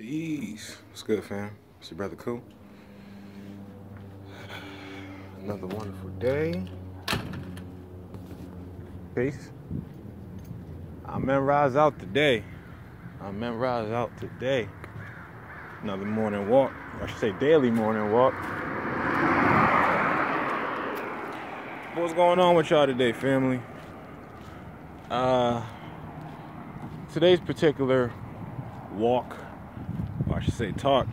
Peace. What's good, fam? It's your brother Cool. Another wonderful day. Peace. I'm in rise out today. Another morning walk. I should say daily morning walk. What's going on with y'all today, family? Today's particular walk, or I should say talk,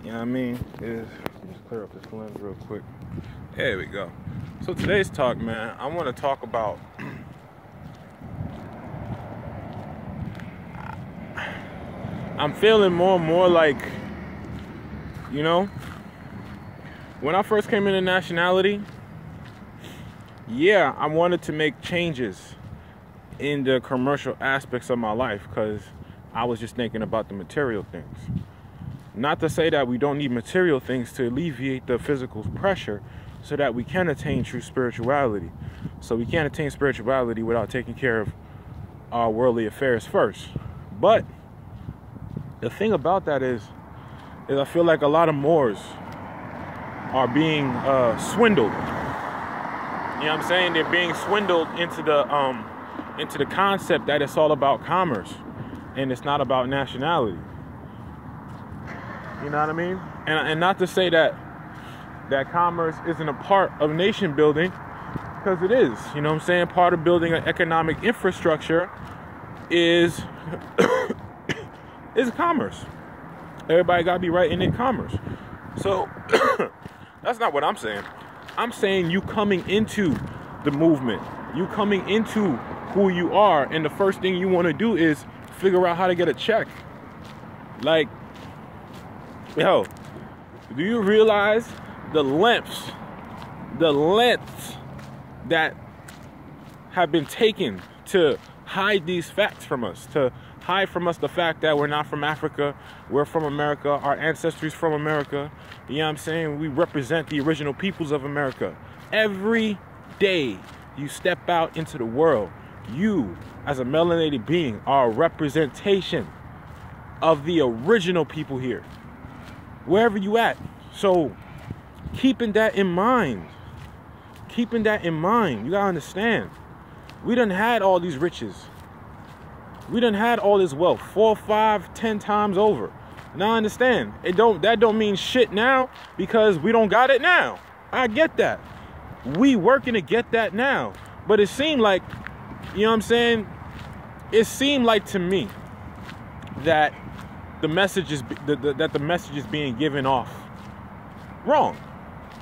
you know what I mean, is, let me just clear up this lens real quick. There we go. So today's talk, man, I want to talk about I'm feeling more and more like, you know, when I first came into nationality, yeah, I wanted to make changes in the commercial aspects of my life because I was just thinking about the material things. Not to say that we don't need material things to alleviate the physical pressure so that we can attain true spirituality. So we can't attain spirituality without taking care of our worldly affairs first. But the thing about that is I feel like a lot of Moors are being swindled. You know what I'm saying? They're being swindled into the concept that it's all about commerce and it's not about nationality. You know what I mean? And not to say that commerce isn't a part of nation building, because it is. You know what I'm saying? Part of building an economic infrastructure is is commerce. Everybody gotta be right in their commerce. So that's not what I'm saying. I'm saying you coming into the movement, you coming into who you are, and the first thing you want to do is figure out how to get a check. Like, yo, do you realize the lengths that have been taken to hide these facts from us, to hide from us the fact that we're not from Africa, we're from America, our ancestry's from America, you know what I'm saying? We represent the original peoples of America. Every day you step out into the world, you, as a melanated being, are a representation of the original people here, wherever you at. So keeping that in mind, you gotta understand, we done had all these riches. We done had all this wealth 4, 5, 10 times over. Now I understand. That don't mean shit now because we don't got it now. I get that. We working to get that now. But it seemed like, you know what I'm saying? It seemed like to me that the message is being given off wrong.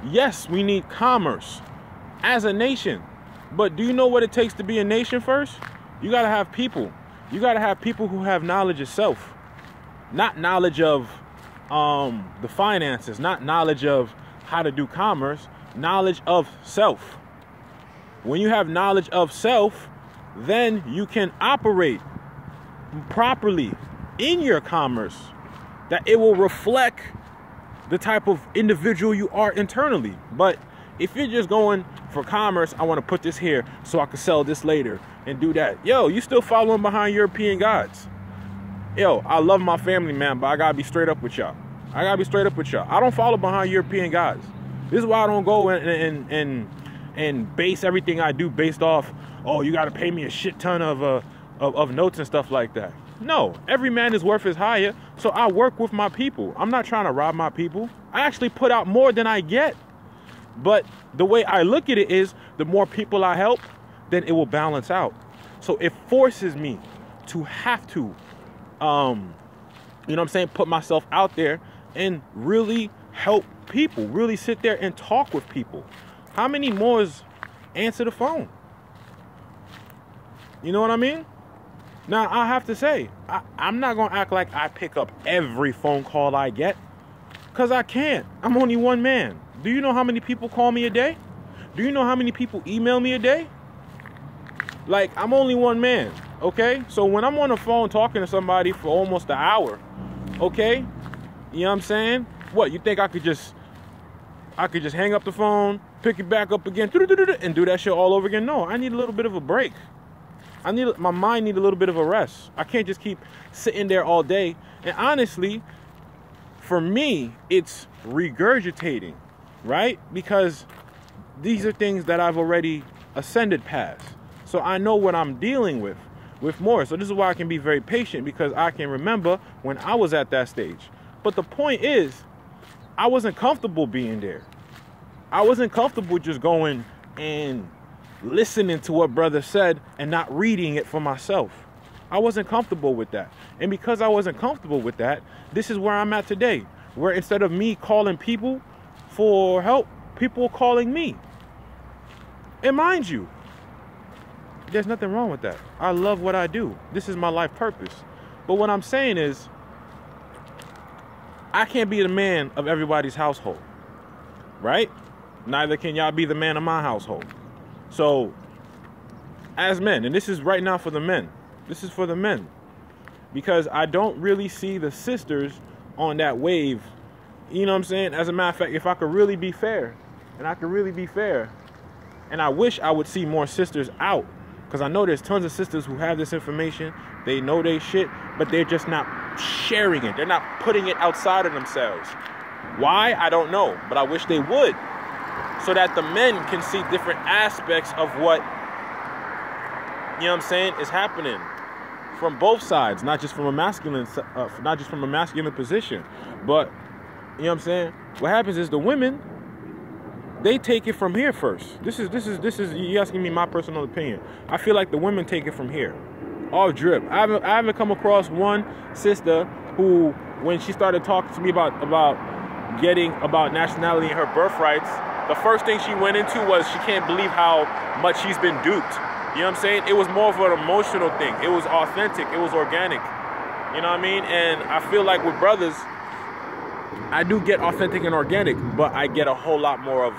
Yes, we need commerce as a nation. But do you know what it takes to be a nation first? You gotta have people. You gotta have people who have knowledge of self. Not knowledge of the finances, not knowledge of how to do commerce, knowledge of self. When you have knowledge of self, then you can operate properly in your commerce, that it will reflect the type of individual you are internally. But if you're just going for commerce, I want to put this here so I can sell this later and do that. Yo, you still following behind European gods. Yo, I love my family, man, but I gotta be straight up with y'all. I don't follow behind European gods. This is why I don't go and base everything I do based off, oh, you gotta pay me a shit ton of notes and stuff like that. No, every man is worth his hire, so I work with my people. I'm not trying to rob my people. I actually put out more than I get. But the way I look at it is, the more people I help, then it will balance out. So it forces me to have to, you know what I'm saying, put myself out there and really help people, really sit there and talk with people. How many Moors answer the phone? You know what I mean? Now, I have to say, I'm not going to act like I pick up every phone call I get, because I can't. I'm only one man. Do you know how many people call me a day? Do you know how many people email me a day? Like, I'm only one man, okay? So when I'm on the phone talking to somebody for almost an hour, okay? You know what I'm saying? What, you think I could just hang up the phone, pick it back up again, and do that shit all over again? No, I need a little bit of a break. My mind need a little bit of a rest. I can't just keep sitting there all day. And honestly, for me, it's regurgitating, right? Because these are things that I've already ascended past. So I know what I'm dealing with more. So this is why I can be very patient, because I can remember when I was at that stage. But the point is, I wasn't comfortable being there. I wasn't comfortable just going and listening to what brother said and not reading it for myself. I wasn't comfortable with that. And because I wasn't comfortable with that, this is where I'm at today, where instead of me calling people for help, people are calling me. And mind you, there's nothing wrong with that. I love what I do. This is my life purpose. But what I'm saying is, I can't be the man of everybody's household, right? Neither can y'all be the man of my household. So, as men, and this is right now for the men. This is for the men. Because I don't really see the sisters on that wave. You know what I'm saying? As a matter of fact, if I could really be fair, and I wish I would see more sisters out, because I know there's tons of sisters who have this information. They know they shit, but they're just not sharing it. They're not putting it outside of themselves. Why? I don't know, but I wish they would, so that the men can see different aspects of what, you know what I'm saying, is happening from both sides, not just from a masculine position. But you know what I'm saying? What happens is the women, they take it from here first. This is you asking me my personal opinion. I feel like the women take it from here, all drip. I haven't come across one sister who, when she started talking to me about nationality and her birthrights, the first thing she went into was she can't believe how much she's been duped. You know what I'm saying? It was more of an emotional thing. It was authentic. It was organic. You know what I mean? And I feel like with brothers, I do get authentic and organic, but I get a whole lot more of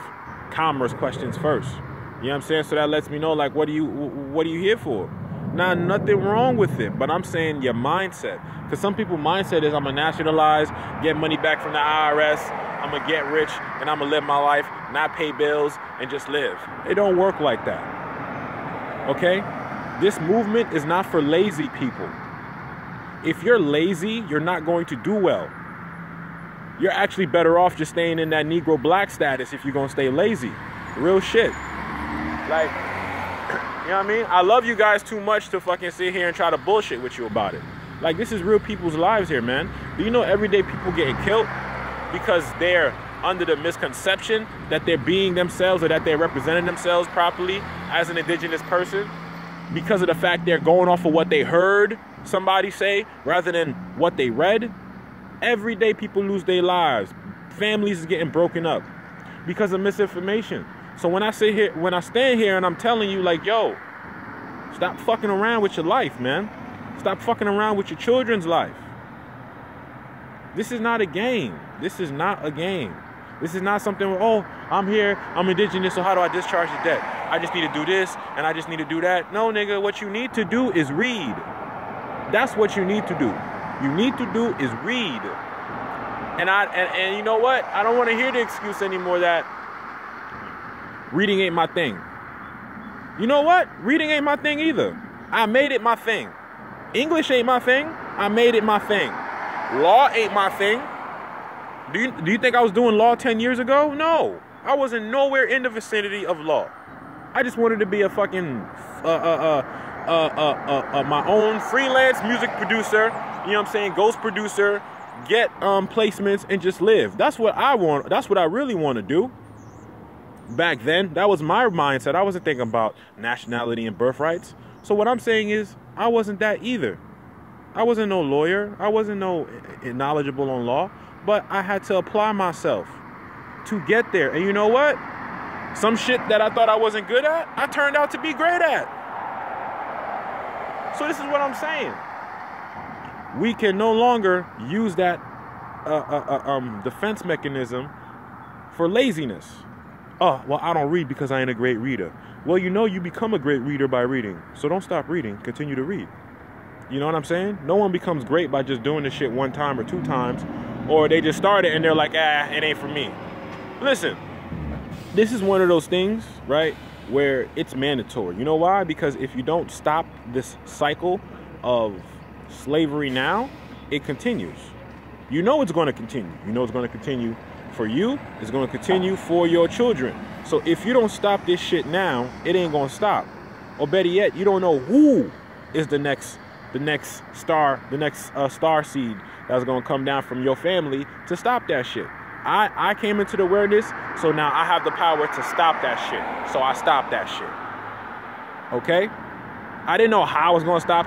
commerce questions first. You know what I'm saying? So that lets me know, like, what are you here for? Now, nothing wrong with it, but I'm saying your mindset. Because some people's mindset is, I'm going to nationalize, get money back from the IRS, I'm going to get rich, and I'm going to live my life, not pay bills, and just live. It don't work like that. Okay? This movement is not for lazy people. If you're lazy, you're not going to do well. You're actually better off just staying in that Negro black status if you're going to stay lazy. Real shit. Like, you know what I mean? I love you guys too much to fucking sit here and try to bullshit with you about it. Like, this is real people's lives here, man. Do you know everyday people getting killed because they're under the misconception that they're being themselves or that they're representing themselves properly as an indigenous person, because of the fact they're going off of what they heard somebody say rather than what they read? Everyday people lose their lives. Families is getting broken up because of misinformation. So when I stand here and I'm telling you, like, yo, stop fucking around with your life, man. Stop fucking around with your children's life. This is not a game. This is not a game. This is not something where, oh, I'm here, I'm indigenous, so how do I discharge the debt? I just need to do this, and I just need to do that. No, nigga, what you need to do is read. That's what you need to do. You need to do is read. And you know what? I don't want to hear the excuse anymore that reading ain't my thing. You know what? Reading ain't my thing either. I made it my thing. English ain't my thing. I made it my thing. Law ain't my thing. Do you think I was doing law 10 years ago? No. I wasn't nowhere in the vicinity of law. I just wanted to be a fucking my own freelance music producer, you know what I'm saying, ghost producer, get placements and just live. That's what I want. That's what I really want to do. Back then, that was my mindset. I wasn't thinking about nationality and birthrights. So what I'm saying is, I wasn't that either. I wasn't no lawyer. I wasn't no knowledgeable on law, but I had to apply myself to get there. And you know what? Some shit that I thought I wasn't good at, I turned out to be great at. So this is what I'm saying. We can no longer use that defense mechanism for laziness. Oh, well, I don't read because I ain't a great reader. Well, you know, you become a great reader by reading. So don't stop reading. Continue to read. You know what I'm saying? No one becomes great by just doing this shit one time or two times. Or they just start it and they're like, it ain't for me. Listen, this is one of those things, right, where it's mandatory. You know why? Because if you don't stop this cycle of slavery now, it continues. You know it's going to continue. You know it's going to continue for you. It's going to continue for your children. So if you don't stop this shit now, it ain't going to stop. Or better yet, you don't know who is the next star seed that's going to come down from your family to stop that shit. I came into the awareness, so now I have the power to stop that shit. So I stopped that shit. Okay? I didn't know how I was going to stop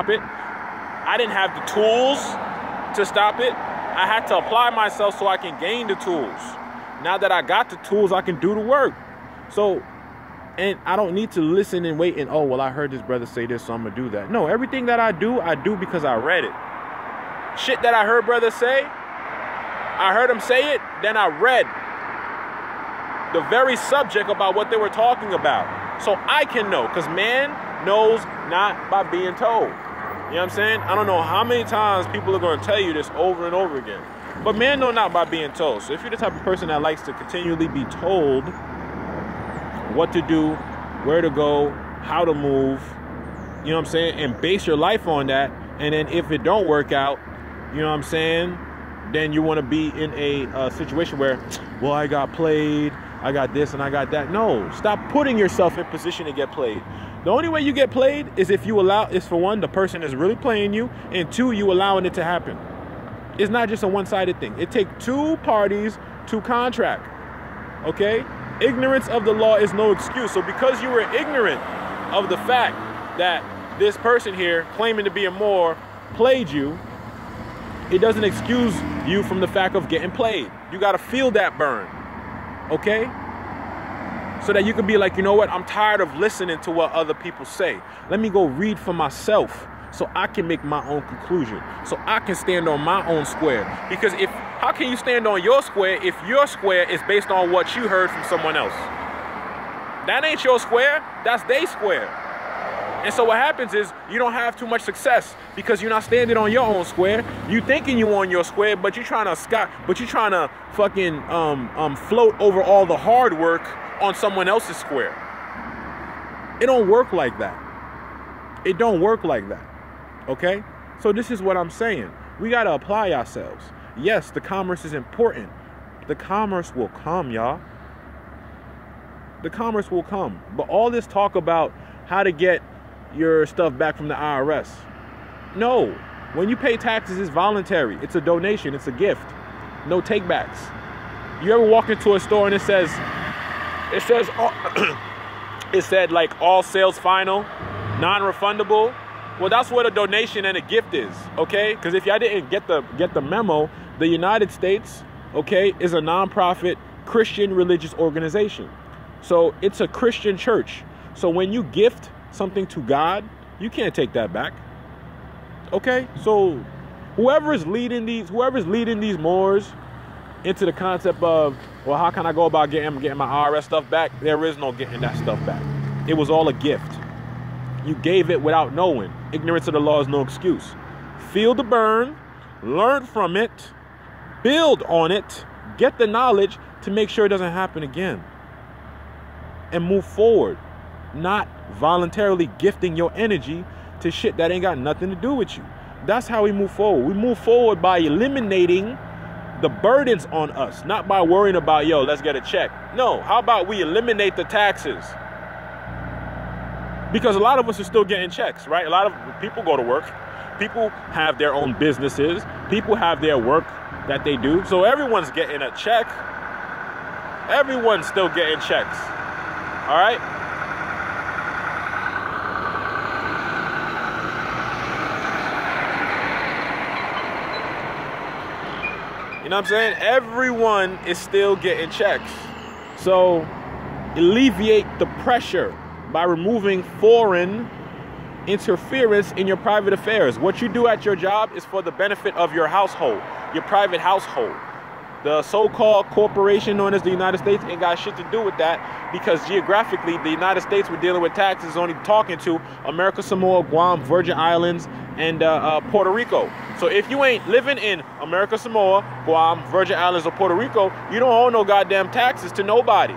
it. I didn't have the tools to stop it. I had to apply myself so I can gain the tools. Now that I got the tools, I can do the work. So, and I don't need to listen and wait and, oh, well, I heard this brother say this, so I'm going to do that. No, everything that I do because I read it. Shit that I heard brothers say, I heard them say it, then I read the very subject about what they were talking about. So I can know, because man knows not by being told. You know what I'm saying? I don't know how many times people are going to tell you this over and over again. But man know not by being told. So if you're the type of person that likes to continually be told what to do, where to go, how to move, you know what I'm saying, and base your life on that, and then if it don't work out, you know what I'm saying, then you want to be in a situation where, well, I got played, I got this and I got that. No, stop putting yourself in position to get played. The only way you get played is if you allow, is for one, the person is really playing you, and two, you allowing it to happen. It's not just a one-sided thing. It takes two parties to contract, okay? Ignorance of the law is no excuse. So because you were ignorant of the fact that this person here claiming to be a Moor played you, it doesn't excuse you from the fact of getting played. You got to feel that burn, okay? So that you can be like, you know what? I'm tired of listening to what other people say. Let me go read for myself so I can make my own conclusion. So I can stand on my own square. Because how can you stand on your square if your square is based on what you heard from someone else? That ain't your square. That's their square. And so what happens is you don't have too much success because you're not standing on your own square. You thinking you on your square, but you're trying to fucking float over all the hard work on someone else's square. It don't work like that. It don't work like that. Okay? So this is what I'm saying. We got to apply ourselves. Yes, the commerce is important. The commerce will come, y'all. The commerce will come. But all this talk about how to get your stuff back from the IRS. No. When you pay taxes, it's voluntary. It's a donation. It's a gift. No takebacks. You ever walk into a store and it said like all sales final, non-refundable? Well, that's what a donation and a gift is, okay? Because if y'all didn't get the memo, the United States, okay, is a non-profit Christian religious organization. So it's a Christian church. So when you gift something to God, you can't take that back. Okay? So whoever is leading these Moors into the concept of, well, how can I go about getting my IRS stuff back? There is no getting that stuff back. It was all a gift. You gave it without knowing. Ignorance of the law is no excuse. Feel the burn, learn from it, build on it, get the knowledge to make sure it doesn't happen again. And move forward. Not voluntarily gifting your energy to shit that ain't got nothing to do with you. That's how we move forward. We move forward by eliminating the burdens on us, not by worrying about, yo, let's get a check. No, how about we eliminate the taxes? Because a lot of us are still getting checks, right? A lot of people go to work. People have their own businesses. People have their work that they do. So everyone's getting a check. Everyone's still getting checks. All right? You know what I'm saying? Everyone is still getting checks. So alleviate the pressure by removing foreign interference in your private affairs. What you do at your job is for the benefit of your household, your private household. The so-called corporation known as the United States ain't got shit to do with that, because geographically the United States, we're dealing with taxes, only talking to America, Samoa, Guam, Virgin Islands, and Puerto Rico. So if you ain't living in America, Samoa, Guam, Virgin Islands, or Puerto Rico, you don't owe no goddamn taxes to nobody.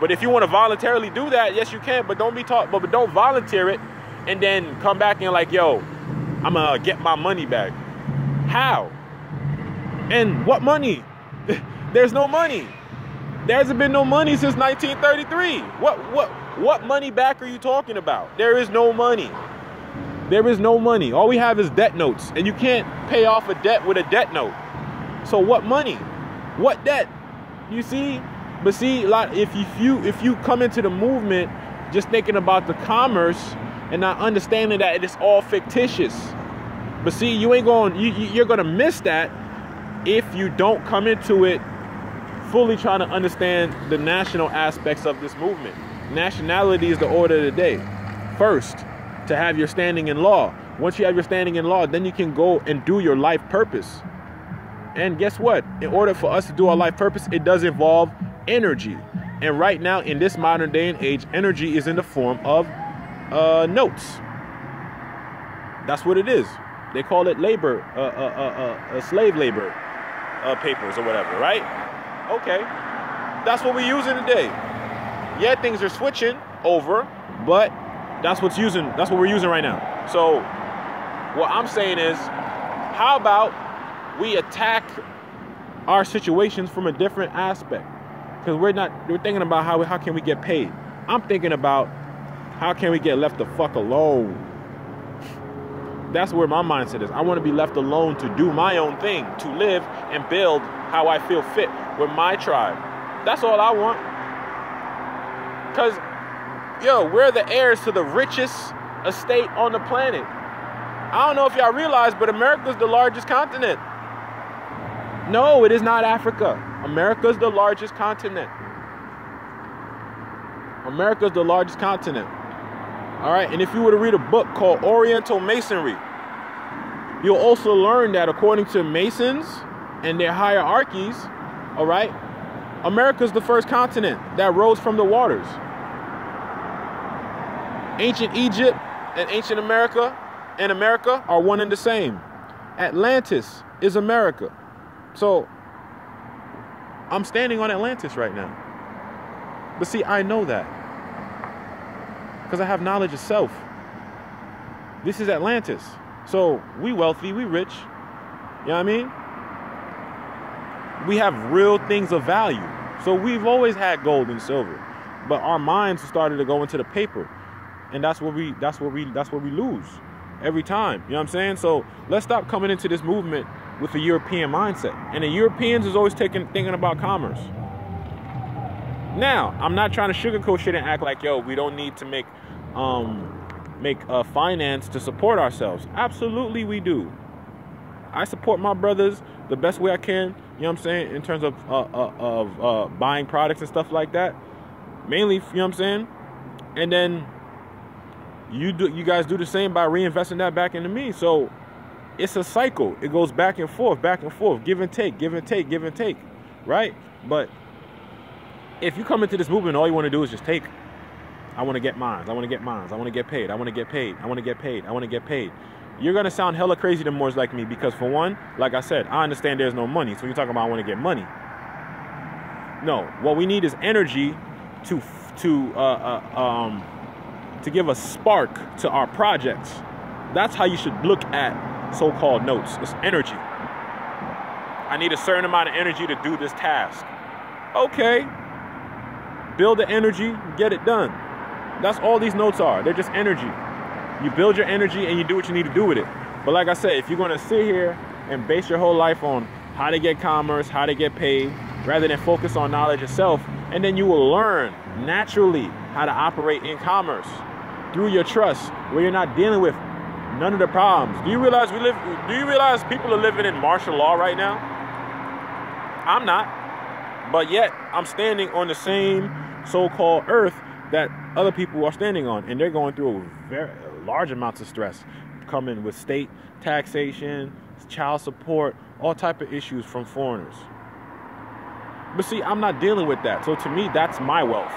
But if you want to voluntarily do that, yes, you can. But don't be taught. But don't volunteer it, and then come back and like, yo, I'm gonna get my money back. How? And what money? There's no money. There hasn't been no money since 1933. What money back are you talking about? There is no money. There is no money. All we have is debt notes, and you can't pay off a debt with a debt note. So what money? What debt? You see? But see, like if you come into the movement just thinking about the commerce and not understanding that it is all fictitious. But see, you're gonna miss that if you don't come into it fully trying to understand the national aspects of this movement. Nationality is the order of the day. First, to have your standing in law. Once you have your standing in law, then you can go and do your life purpose. And guess what? In order for us to do our life purpose, it does involve energy. And right now, in this modern day and age, energy is in the form of notes. That's what it is. They call it labor, slave labor papers or whatever, right? Okay, that's what we're using today. Yeah, things are switching over, but that's what we're using right now. So what I'm saying is, how about we attack our situations from a different aspect? Because we're thinking about how can we get paid. I'm thinking about how can we get left the fuck alone. That's where my mindset is. I want to be left alone to do my own thing, to live and build how I feel fit with my tribe. That's all I want. Because, yo, we're the heirs to the richest estate on the planet. I don't know if y'all realize, but America's the largest continent. No, it is not Africa. America's the largest continent. America's the largest continent. All right, and if you were to read a book called Oriental Masonry, you'll also learn that according to Masons and their hierarchies, all right, America's the first continent that rose from the waters. Ancient Egypt and ancient America and America are one and the same. Atlantis is America. So I'm standing on Atlantis right now. But see, I know that because I have knowledge of self. This is Atlantis. So we wealthy, we rich. You know what I mean? We have real things of value. So we've always had gold and silver, but our minds started to go into the paper, and that's where we lose every time. You know what I'm saying? So let's stop coming into this movement with a European mindset. And the Europeans is always thinking about commerce. Now, I'm not trying to sugarcoat shit and act like, yo, we don't need to make finance to support ourselves. Absolutely we do. I support my brothers the best way I can, you know what I'm saying, in terms of buying products and stuff like that. Mainly, you know what I'm saying? And then you guys do the same by reinvesting that back into me. So it's a cycle. It goes back and forth, give and take, give and take, give and take, right? But if you come into this movement, all you want to do is just take. I want to get mines. I want to get mines. I want to get paid. I want to get paid. I want to get paid. I want to get paid. You're going to sound hella crazy to Moors like me because, for one, like I said, I understand there's no money. So you're talking about I want to get money. No, what we need is energy to give a spark to our projects. That's how you should look at so-called notes. It's energy. I need a certain amount of energy to do this task. Okay. Build the energy, get it done. That's all these notes are. They're just energy. You build your energy and you do what you need to do with it. But like I said, if you're going to sit here and base your whole life on how to get commerce, how to get paid, rather than focus on knowledge itself, and then you will learn naturally how to operate in commerce through your trust, where you're not dealing with none of the problems. Do you realize people are living in martial law right now? I'm not. But yet, I'm standing on the same so-called earth that other people are standing on. And they're going through very large amounts of stress, coming with state taxation, child support, all type of issues from foreigners. But see, I'm not dealing with that. So to me, that's my wealth.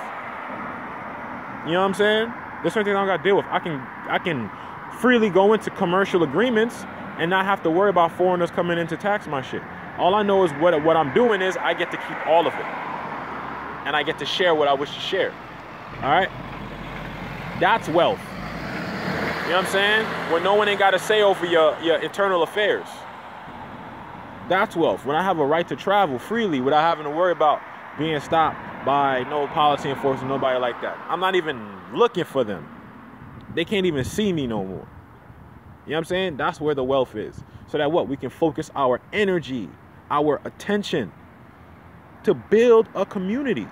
You know what I'm saying? There's certain things I don't got to deal with. I can freely go into commercial agreements and not have to worry about foreigners coming in to tax my shit. All I know is what I'm doing is I get to keep all of it. and I get to share what I wish to share. All right? That's wealth. You know what I'm saying? When no one ain't got to say over your internal affairs. That's wealth. When I have a right to travel freely without having to worry about being stopped by no policy enforcement, nobody like that. I'm not even looking for them. They can't even see me no more. You know what I'm saying? That's where the wealth is. So that what? We can focus our energy, our attention to build a community.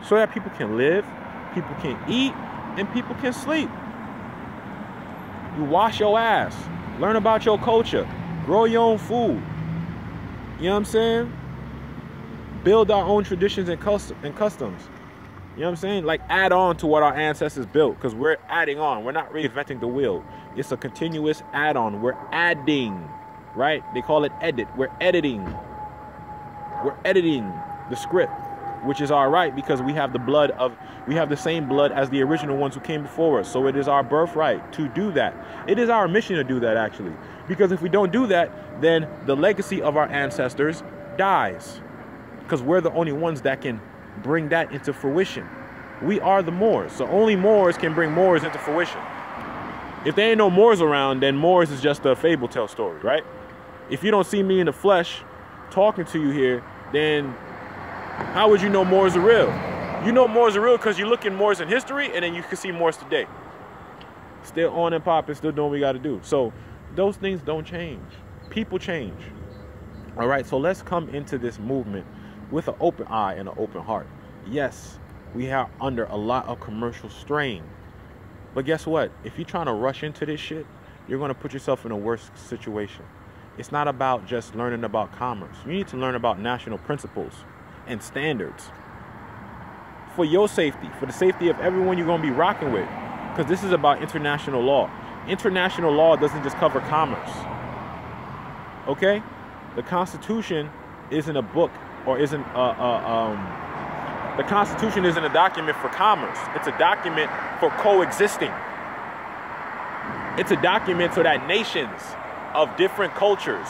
So that people can live, people can eat, and people can sleep. You wash your ass. Learn about your culture. Grow your own food. You know what I'm saying? Build our own traditions and customs. You know what I'm saying? Like add on to what our ancestors built, because we're adding on. We're not reinventing the wheel. It's a continuous add-on. We're adding, right? They call it edit. We're editing. We're editing the script, which is all right because we have the same blood as the original ones who came before us. So it is our birthright to do that. It is our mission to do that, actually. Because if we don't do that, then the legacy of our ancestors dies. Because we're the only ones that can bring that into fruition. We are the Moors. So only Moors can bring Moors into fruition. If there ain't no Moors around, then Moors is just a fable tale story, right? If you don't see me in the flesh talking to you here, then how would you know Moors are real? You know Moors are real because you look in Moors in history and then you can see Moors today. Still on and popping, still doing what we got to do. So those things don't change. People change. All right, so let's come into this movement with an open eye and an open heart. Yes, we are under a lot of commercial strain. But guess what? If you're trying to rush into this shit, you're going to put yourself in a worse situation. It's not about just learning about commerce. You need to learn about national principles and standards for your safety, for the safety of everyone you're going to be rocking with. Because this is about international law. International law doesn't just cover commerce. Okay? The Constitution isn't a book or isn't the Constitution isn't a document for commerce. It's a document for coexisting. It's a document so that nations of different cultures,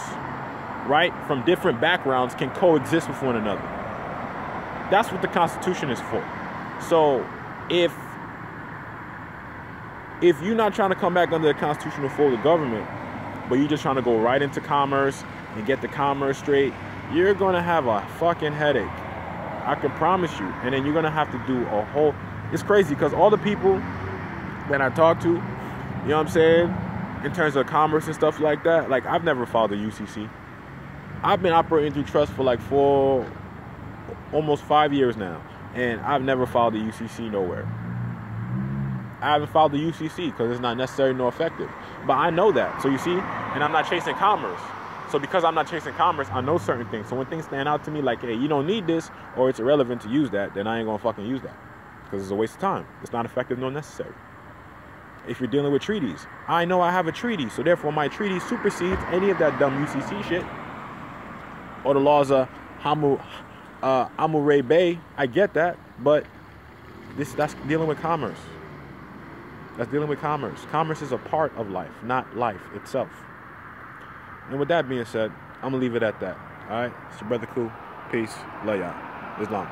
right, from different backgrounds can coexist with one another. That's what the Constitution is for. So if you're not trying to come back under the constitutional fold of government, but you're just trying to go right into commerce and get the commerce straight, you're going to have a fucking headache. I can promise you. And then you're going to have to do a whole... It's crazy because all the people that I talk to, you know what I'm saying, in terms of commerce and stuff like that, like I've never filed a UCC. I've been operating through trust for like almost 5 years now. And I've never filed a UCC nowhere. I haven't filed the UCC because it's not necessary nor effective. But I know that. So you see, and I'm not chasing commerce. So because I'm not chasing commerce, I know certain things. So when things stand out to me like, hey, you don't need this or it's irrelevant to use that, then I ain't going to fucking use that. Because it's a waste of time. It's not effective nor necessary. If you're dealing with treaties, I know I have a treaty. So therefore my treaty supersedes any of that dumb UCC shit. Or the laws of Hammurabi Bay. I get that. But that's dealing with commerce. That's dealing with commerce. Commerce is a part of life, not life itself. And with that being said, I'm going to leave it at that. All right? It's your brother Cool. Peace. Love y'all. Islam.